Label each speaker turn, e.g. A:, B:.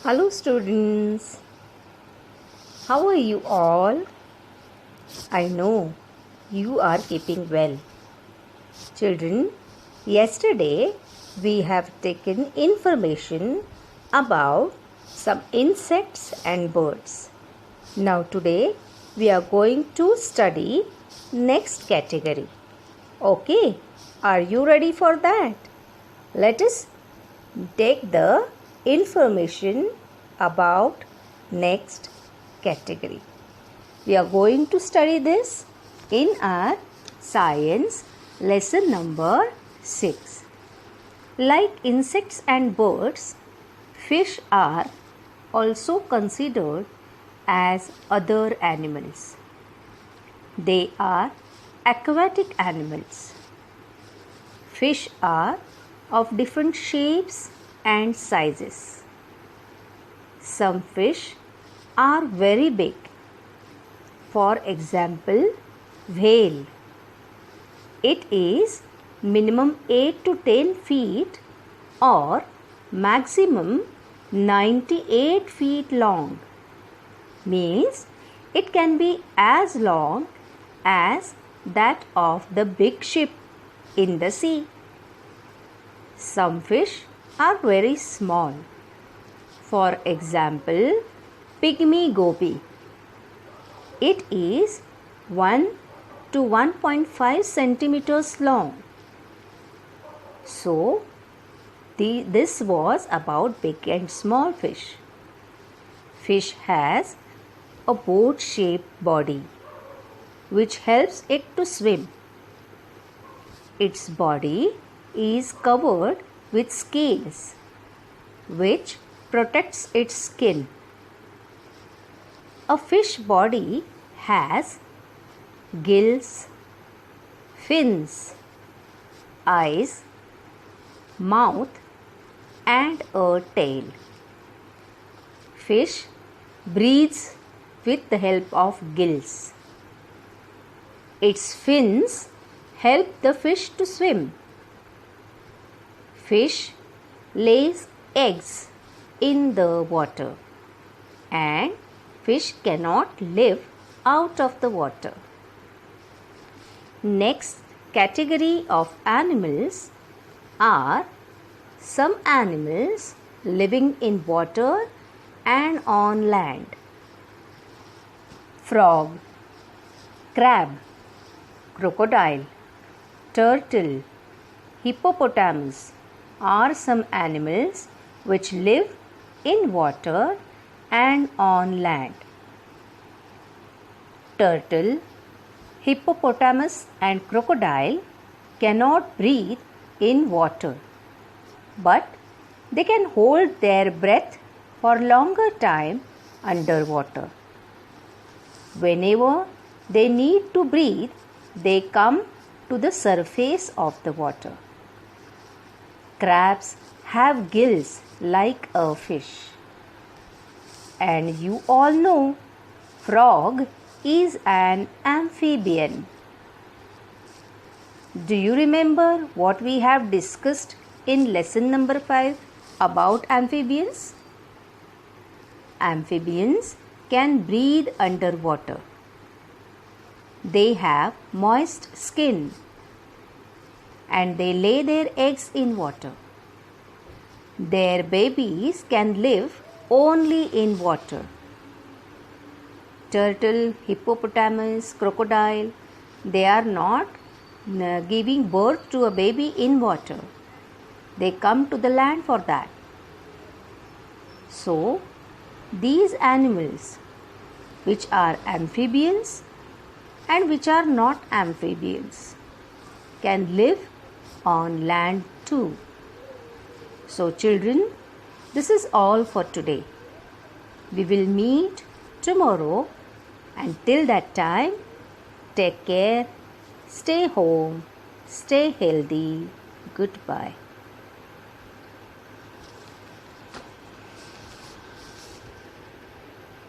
A: Hello students, how are you all? I know you are keeping well. Children, yesterday we have taken information about some insects and birds. Now today we are going to study next category. Okay, are you ready for that? Let us take the information about next category. We are going to study this in our science lesson number 6. Like insects and birds, fish are also considered as other animals. They are aquatic animals. Fish are of different shapes and sizes. Some fish are very big. For example, whale. It is minimum 8 to 10 feet or maximum 98 feet long. Means it can be as long as that of the big ship in the sea. Some fish are very small. For example, pygmy goby. It is 1 to 1.5 centimeters long. So, this was about big and small fish. Fish has a boat-shaped body which helps it to swim. Its body is covered with scales which protects its skin. A fish body has gills, fins, eyes, mouth and a tail. Fish breathes with the help of gills. Its fins help the fish to swim. Fish lays eggs in the water and fish cannot live out of the water. Next category of animals are some animals living in water and on land. Frog, crab, crocodile, turtle, hippopotamus are some animals which live in water and on land. Turtle, hippopotamus and crocodile cannot breathe in water, but they can hold their breath for longer time underwater. Whenever they need to breathe, they come to the surface of the water. Crabs have gills like a fish. And you all know, frog is an amphibian. Do you remember what we have discussed in lesson number 5 about amphibians? Amphibians can breathe underwater. They have moist skin and they lay their eggs in water. Their babies can live only in water. Turtle, hippopotamus, crocodile, they are not giving birth to a baby in water. They come to the land for that. So, these animals which are amphibians and which are not amphibians can live on land too. So children, this is all for today. We will meet tomorrow. Until that time, take care, stay home, stay healthy. Goodbye.